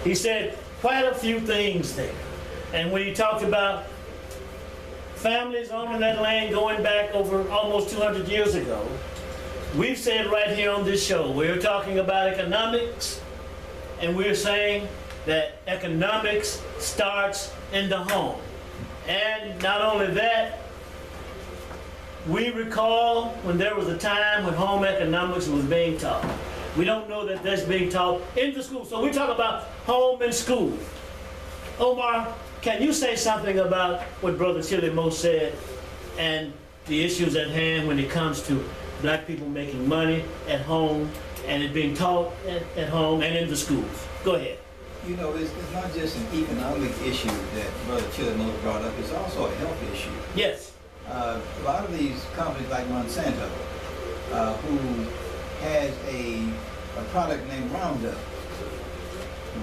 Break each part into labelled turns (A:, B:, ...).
A: he said quite a few things there. And when he talked about families owning that land going back over almost 200 years ago, we've said right here on this show, we're talking about economics, and we're saying that economics starts in the home. And not only that, we recall when there was a time when home economics was being taught. We don't know that that's being taught in the school. So we talk about home and school. Omar, can you say something about what Brother Chilimo said and the issues at hand when it comes to black people making money at home and it being taught at home and in the schools? Go ahead.
B: You know, it's not just an economic issue that Brother Chilimo brought up, it's also a health issue.
A: Yes.
B: A lot of these companies like Monsanto, who has a product named Roundup.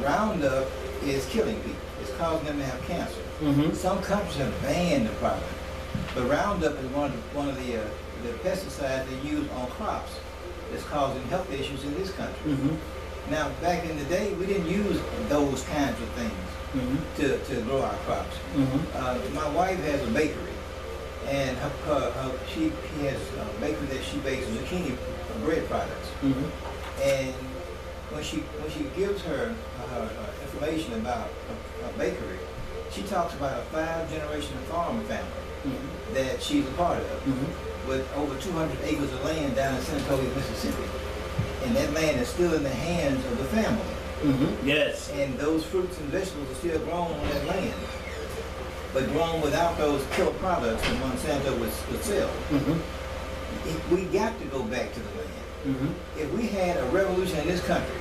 B: Roundup is killing people. It's causing them to have cancer. Some countries have banned the product, but Roundup is one of the pesticides they use on crops that's causing health issues in this country. Now, back in the day, we didn't use those kinds of things to grow our crops. My wife has a bakery, and she has a bakery that she bakes zucchini bread products. And when she gives her information about a bakery, she talks about a 5-generation farm family that she's a part of, with over 200 acres of land down in San Antonio, Mississippi. And that land is still in the hands of the family.
A: Yes.
B: And those fruits and vegetables are still grown on that land, but grown without those killer products that Monsanto would sell. We got to go back to the land. If we had a revolution in this country,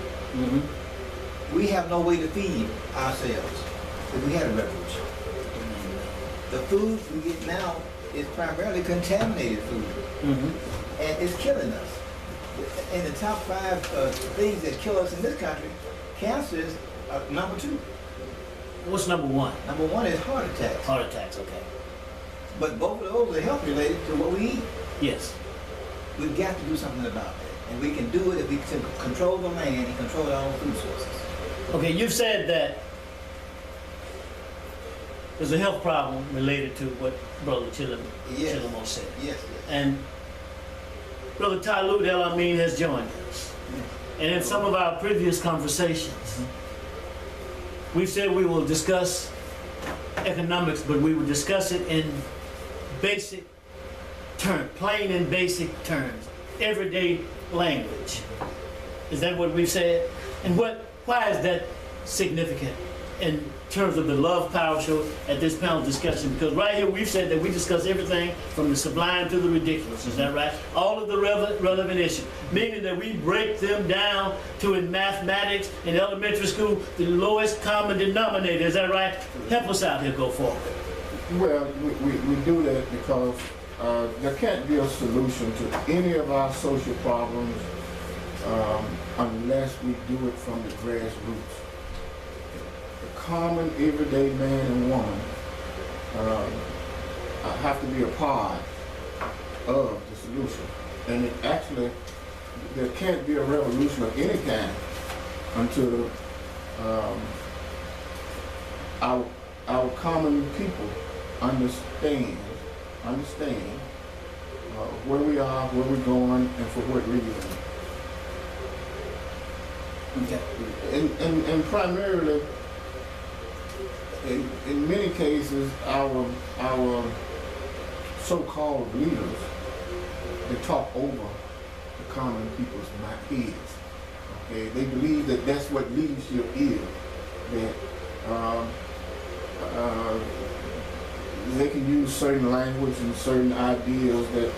B: we have no way to feed ourselves if we had a revolution. The food we get now is primarily contaminated food, and it's killing us. In the top 5 things that kill us in this country, cancer is number 2.
A: What's number 1?
B: Number 1 is heart attacks.
A: Heart attacks, okay.
B: But both of those are health related to what we eat.
A: Yes.
B: We've got to do something about that. And we can do it if we can control the land and control our own food sources.
A: Okay, you've said that there's a health problem related to what Brother Chilimo said.
B: Yes.
A: And Brother Tylud El Amin has joined us. And in some of our previous conversations, we've said we will discuss economics, but we will discuss it in basic terms, plain and basic terms, everyday language. Is that what we've said? And why is that significant in terms of the Love Power Show at this panel discussion? Because right here we've said that we discuss everything from the sublime to the ridiculous. Is that right? All of the relevant issues, meaning that we break them down to, in mathematics, in elementary school, the lowest common denominator. Is that right? Help us out here, go forward.
C: Well, we do that because there can't be a solution to any of our social problems unless we do it from the grassroots. The common everyday man and woman have to be a part of the solution. And there can't be a revolution of any kind until our common people understand where we are, where we're going, and for what reason.
A: Okay.
C: And primarily, in many cases, our so-called leaders, they talk over the common people's heads. Okay, they believe that that's what leadership is. That they can use certain language and certain ideas that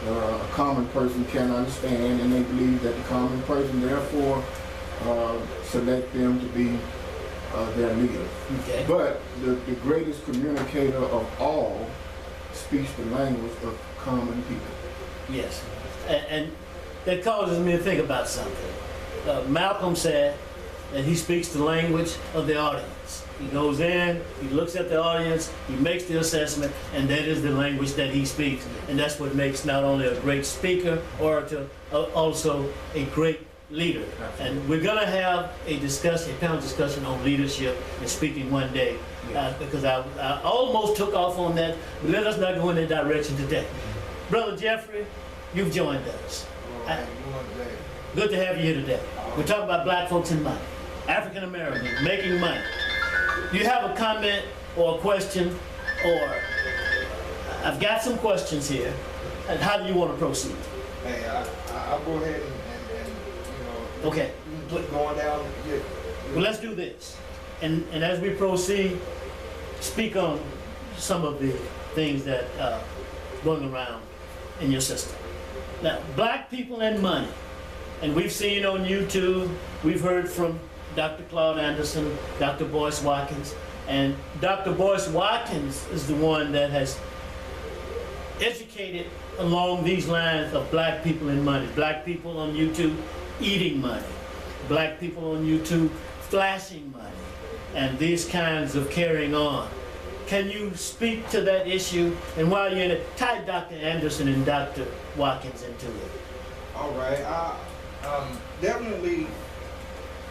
C: a common person can understand, and they believe that the common person therefore select them to be their leader.
A: Okay.
C: But the greatest communicator of all speaks the language of common people.
A: Yes. And that causes me to think about something. Malcolm said that he speaks the language of the audience. He goes in, he looks at the audience, he makes the assessment, and that is the language that he speaks. And that's what makes not only a great speaker, orator, also a great leader. And we're gonna have a discussion, a panel discussion on leadership and speaking one day. Because I almost took off on that, but let us not go in that direction today. Brother Jeffrey, you've joined us. Good to have you here today. We're talking about black folks and money, African Americans making money. You have a comment or a question, or I've got some questions here. And how do you want to proceed?
D: Hey, I'll go ahead and you know.
A: Okay.
D: Keep going down.
A: Well, let's do this. And as we proceed, speak on some of the things that are going around in your system. Now, black people and money. And we've seen on YouTube, we've heard from Dr. Claude Anderson, Dr. Boyce Watkins, and Dr. Boyce Watkins is the one that has educated along these lines of black people and money. Black people on YouTube eating money. Black people on YouTube flashing money. And these kinds of carrying on. Can you speak to that issue? And while you're in it, tie Dr. Anderson and Dr. Watkins into it.
D: All right. Definitely,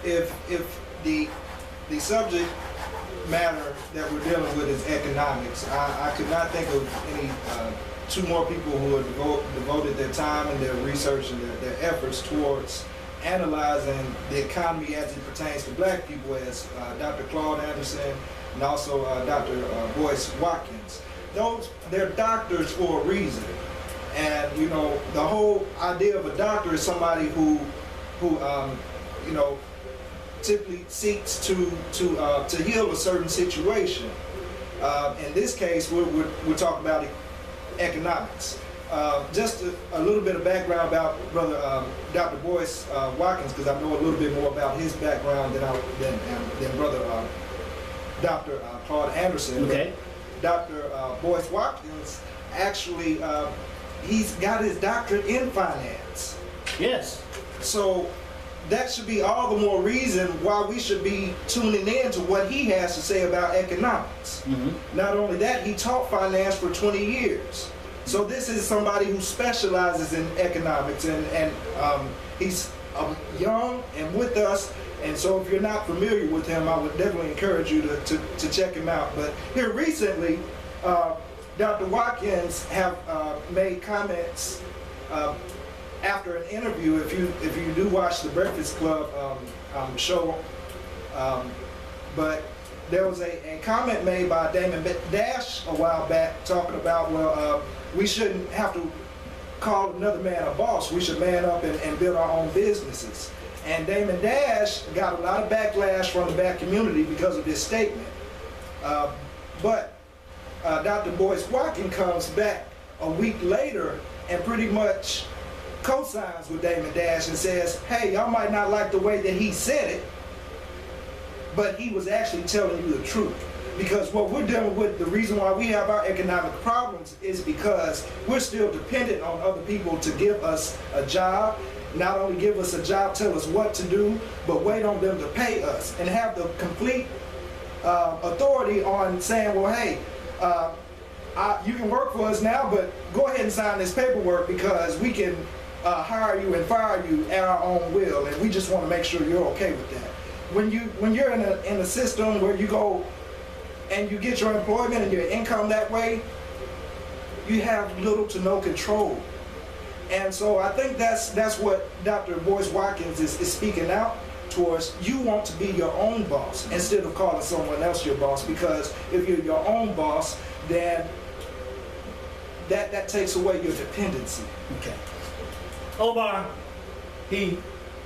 D: if the subject matter that we're dealing with is economics, I could not think of any two more people who have devoted their time and their research and their efforts towards analyzing the economy as it pertains to black people as Dr. Claude Anderson and also Dr. Boyce Watkins. They're doctors for a reason. And you know, the whole idea of a doctor is somebody who you know, typically seeks to heal a certain situation. In this case, we're talking about economics. Just a little bit of background about Brother Dr. Boyce Watkins, because I know a little bit more about his background than Brother Dr. Claude Anderson.
A: Okay.
D: Dr. Boyce Watkins actually he's got his doctorate in finance.
A: Yes.
D: So that should be all the more reason why we should be tuning in to what he has to say about economics. Mm-hmm. Not only that, he taught finance for 20 years. So this is somebody who specializes in economics, and he's young and with us. And so if you're not familiar with him, I would definitely encourage you to check him out. But here recently, Dr. Watkins have made comments after an interview. If you do watch the Breakfast Club show, but there was a comment made by Damon Dash a while back talking about, well, we shouldn't have to call another man a boss. We should man up and build our own businesses. And Damon Dash got a lot of backlash from the black community because of this statement. But Dr. Boyce Watkins comes back a week later and pretty much co-signs with Damon Dash and says, hey, y'all might not like the way that he said it, but he was actually telling you the truth. Because what we're dealing with, the reason why we have our economic problems is because we're still dependent on other people to give us a job. Not only give us a job, tell us what to do, but wait on them to pay us and have the complete authority on saying, well, hey, you can work for us now, but go ahead and sign this paperwork because we can hire you and fire you at our own will, and we just want to make sure you're okay with that. When you're in a system where you go and you get your employment and your income that way, you have little to no control. And so I think that's what Dr. Boyce Watkins is speaking out towards. You want to be your own boss instead of calling someone else your boss, because if you're your own boss, then that takes away your dependency.
A: Okay. Omar, he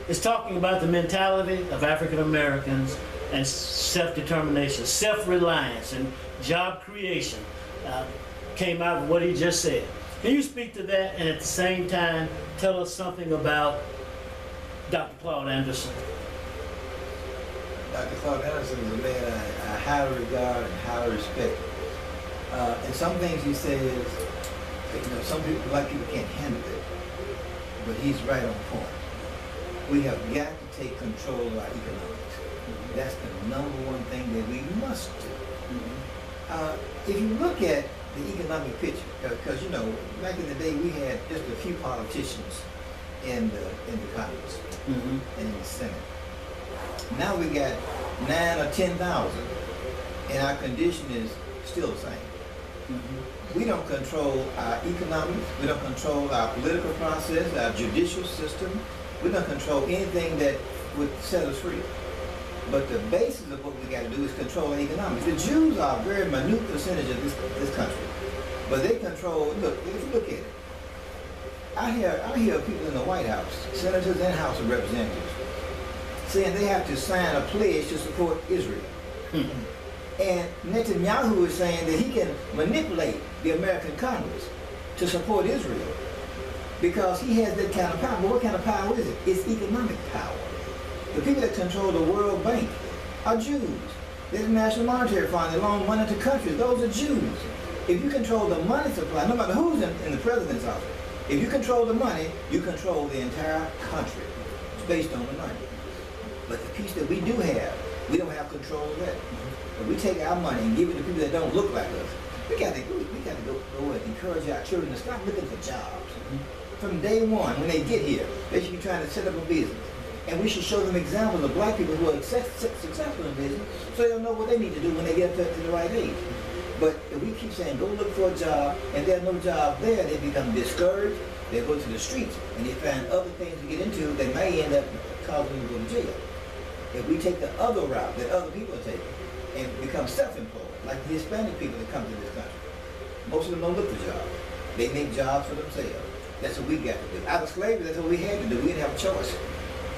A: is talking about the mentality of African Americans and self-determination, self-reliance, and job creation. Came out of what he just said. Can you speak to that and at the same time tell us something about Dr. Claude Anderson?
B: Dr. Claude Anderson is a man I highly regard and highly respect. And some things he says, you know, some people, black people can't handle it, but he's right on point. We have got to take control of our economics. That's the number one thing that we must do. If you look at the economic picture, because you know, back in the day we had just a few politicians in the Congress
A: Mhm.
B: and in the Senate. Now we got 9 or 10,000, and our condition is still the same. We don't control our economics, we don't control our political process, our judicial system, we don't control anything that would set us free. But the basis of what we got to do is control our economics. The Jews are a very minute percentage of this country, but they control, look, if you look at it, I hear people in the White House, senators and House of Representatives, saying they have to sign a pledge to support Israel. And Netanyahu is saying that he can manipulate the American Congress to support Israel because he has that kind of power. But what kind of power is it? It's economic power. The people that control the World Bank are Jews. There's the National Monetary Fund. They loan money to countries. Those are Jews. If you control the money supply, no matter who's in the president's office, if you control the money, you control the entire country. It's based on the money. But the piece that we do have, we don't have control of that. If we take our money and give it to people that don't look like us, we got to go and encourage our children to stop looking for jobs. From day one, when they get here, they should be trying to set up a business. And we should show them examples of black people who are successful in business so they'll know what they need to do when they get up to the right age. But if we keep saying, go look for a job, and there's no job there, they become discouraged, they go to the streets, and they find other things to get into that may end up causing them to go to jail. If we take the other route that other people are taking, and become self-employed, like the Hispanic people that come to this country. Most of them don't look for jobs. They make jobs for themselves. That's what we got to do. Out of slavery, that's what we had to do. We didn't have a choice.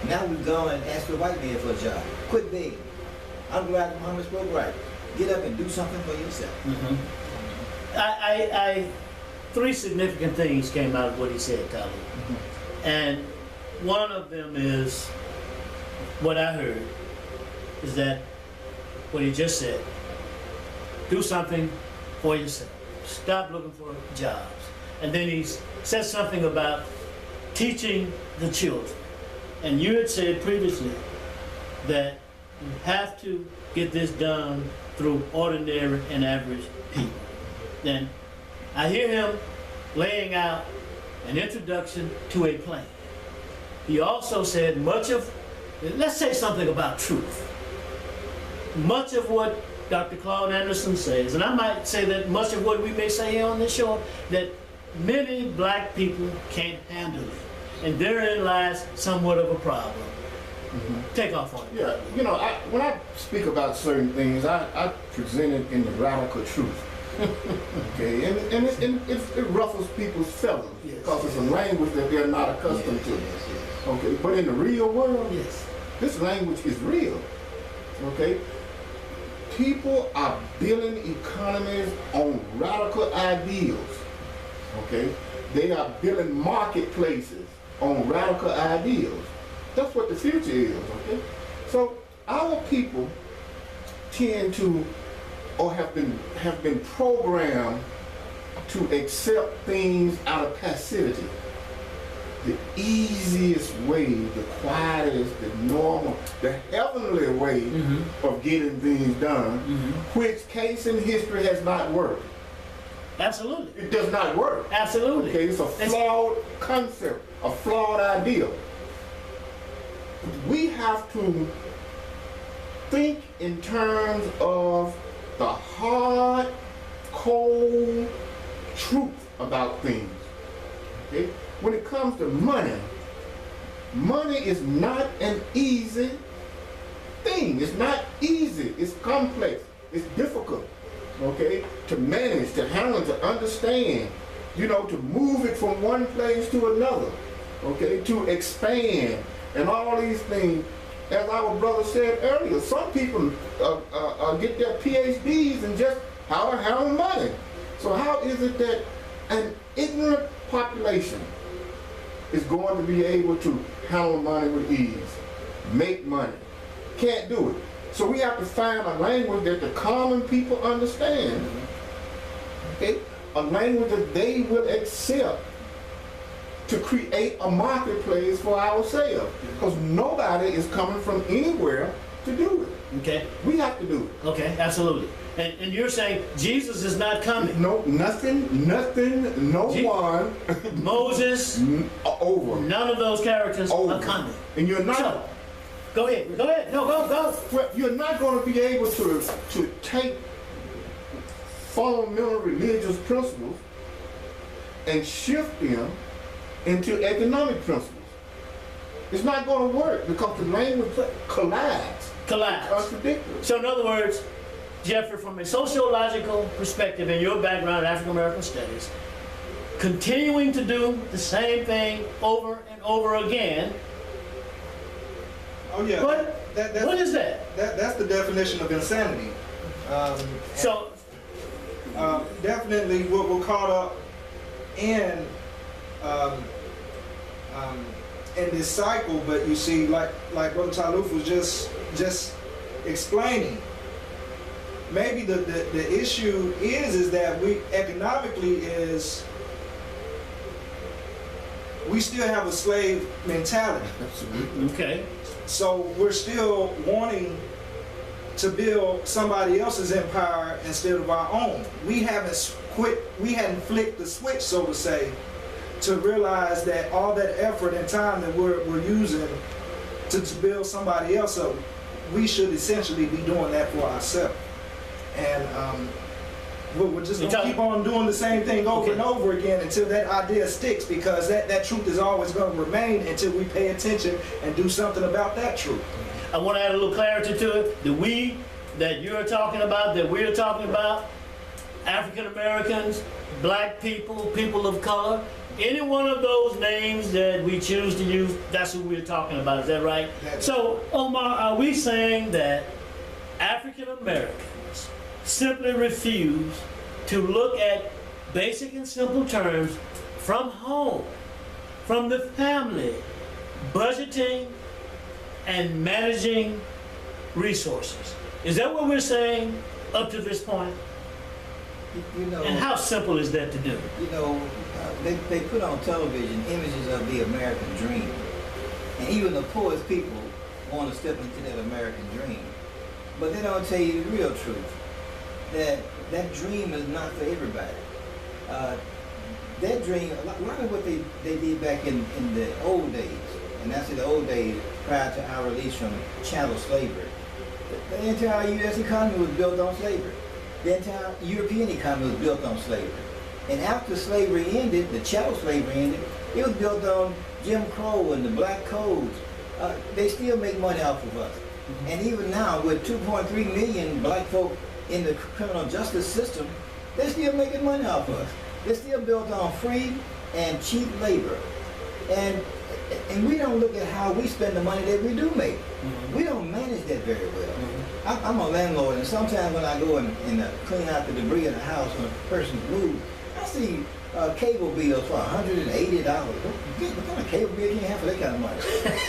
B: Now we've gone and asked the white man for a job. Quit begging. I'm glad Muhammad spoke right. Get up and do something for yourself.
A: Three significant things came out of what he said, Tommy. And one of them is, what I heard, is that what he just said, do something for yourself. Stop looking for jobs. And then he said something about teaching the children. And you had said previously that you have to get this done through ordinary and average people. Then I hear him laying out an introduction to a plan. He also said let's say something about truth. Much of what Dr. Claude Anderson says, and I might say that much of what we may say here on this show, that many black people can't handle it. And therein lies somewhat of a problem. Take off on it.
C: Yeah, you know, when I speak about certain things, I present it in the radical truth. Okay, and it ruffles people's feathers because it's a language that they're not accustomed to. Okay, but in the real world, this language is real. Okay, people are building economies on radical ideals. Okay, they are building marketplaces on radical ideals. That's what the future is. Okay, so our people tend to, or have been programmed to accept things out of passivity. The easiest way, the quietest, the normal, the heavenly way of getting things done, which case in history has not worked.
A: Absolutely.
C: It does not work.
A: Absolutely.
C: Okay, it's a flawed concept, a flawed idea. We have to think in terms of the hard, cold truth about things. Okay? When it comes to money, money is not an easy thing. It's not easy. It's complex. It's difficult. Okay? To manage, to handle, to understand. You know, to move it from one place to another. Okay? To expand. And all these things. As our brother said earlier, some people get their PhDs in just how to handle money. So how is it that an ignorant population is going to be able to handle money with ease, make money? Can't do it. So we have to find a language that the common people understand. Okay? A language that they will accept to create a marketplace for ourselves. Because nobody is coming from anywhere to do it.
A: Okay.
C: We have to do it.
A: Okay, absolutely. And you're saying Jesus is not coming.
C: No, nothing, no one
A: Moses,
C: over.
A: none of those characters
C: Over.
A: are coming.
C: And you're not.
A: So, go ahead. No, go.
C: Well, you're not going to be able to take fundamental religious principles and shift them into economic principles. It's not going to work because the language collides. Contradictory.
A: So in other words, Jeffrey, from a sociological perspective in your background in African American studies, continuing to do the same thing over and over again.
D: Oh yeah.
A: What is that?
D: That's the definition of insanity.
A: So
D: Definitely we're caught up in this cycle, but you see, like Brother Taluf was just explaining, maybe the issue is that we economically we still have a slave mentality.
A: okay.
D: So we're still wanting to build somebody else's empire instead of our own. We hadn't flicked the switch, so to say, to realize that all that effort and time that we're using to build somebody else up, we should essentially be doing that for ourselves. And we're just going to keep on doing the same thing over and over again until that idea sticks, because that truth is always going to remain until we pay attention and do something about that truth.
A: I want to add a little clarity to it. The we that you're talking about, that we're talking about, African Americans, black people, people of color, any one of those names that we choose to use, that's who we're talking about. Is that right? So, Omar, are we saying that African Americans simply refuse to look at basic and simple terms from home, from the family, budgeting and managing resources? Is that what we're saying up to this point?
B: You know,
A: And how simple is that to do?
B: you know, they put on television images of the American dream. And even the poorest people want to step into that American dream. But they don't tell you the real truth, that dream is not for everybody. That dream, a lot of what they did back in the old days, and that's in the old days prior to our release from chattel slavery, the entire U.S. economy was built on slavery. The entire European economy was built on slavery. And after slavery ended, the chattel slavery ended, it was built on Jim Crow and the black codes. They still make money off of us. And even now, with 2.3 million black folk in the criminal justice system, they're still making money off of us. They're still built on free and cheap labor. And we don't look at how we spend the money that we do make. We don't manage that very well. I'm a landlord, and sometimes when I go and clean out the debris in the house when a person's moved, I see cable bills for $180. What kind of cable bill can you have for that kind of money?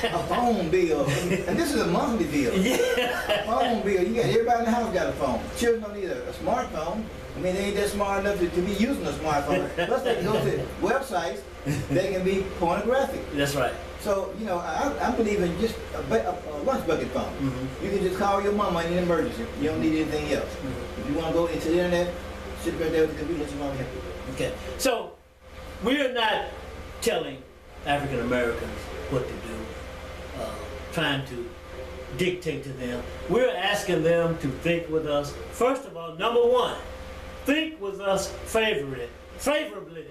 B: A phone bill, and this is a monthly bill. A phone bill, you got everybody in the house got a phone. Children don't need a smartphone. I mean, they ain't that smart enough to be using a smartphone. Plus, they can go to websites, they can be pornographic.
A: That's right.
B: So, you know, I believe in just a lunch bucket phone. You can just call your mama in an emergency. You don't need anything else. If you want to go into the internet, sit right there with the computer, let your mama help you.
A: Okay. So, we're not telling African Americans what to do, trying to dictate to them. We're asking them to think with us. First of all, number one, think with us favorably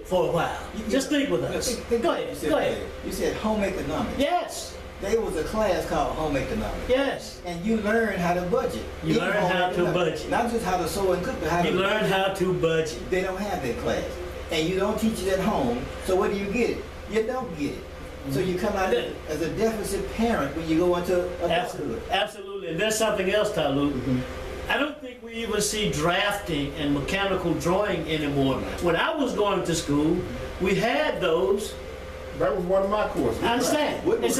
A: for a while. Just think with us. Go ahead.
B: You said home economics.
A: Yes.
B: There was a class called home economics.
A: Yes.
B: And you learn how to budget.
A: You learn how to budget.
B: Not just how to sew and cook, but how to
A: You learn how to budget.
B: They don't have that class. And you don't teach it at home, so where do you get it? You don't get it. So you come out as a deficit parent when you go into adulthood.
A: Absolutely. And there's something else, Talu. I don't think we even see drafting and mechanical drawing anymore. When I was going to school, we had those.
C: That was one of my courses.
A: I understand. And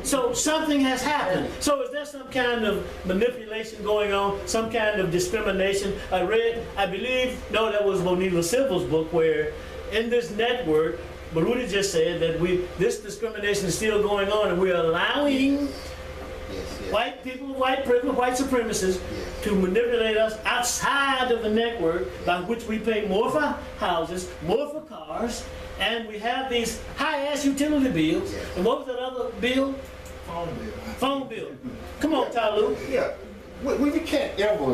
A: so something has happened. So is there some kind of manipulation going on, some kind of discrimination? I believe, no, that was Bonita Silva's book, where in this network, Baruti just said that this discrimination is still going on, and we're allowing white people, white privilege, white supremacists to manipulate us outside of the network by which we pay more for houses, more for cars, and we have these high-ass utility bills. And what was that other bill?
B: Phone bill.
A: Phone bill. Come on, Tyloo.
C: Yeah, we can't ever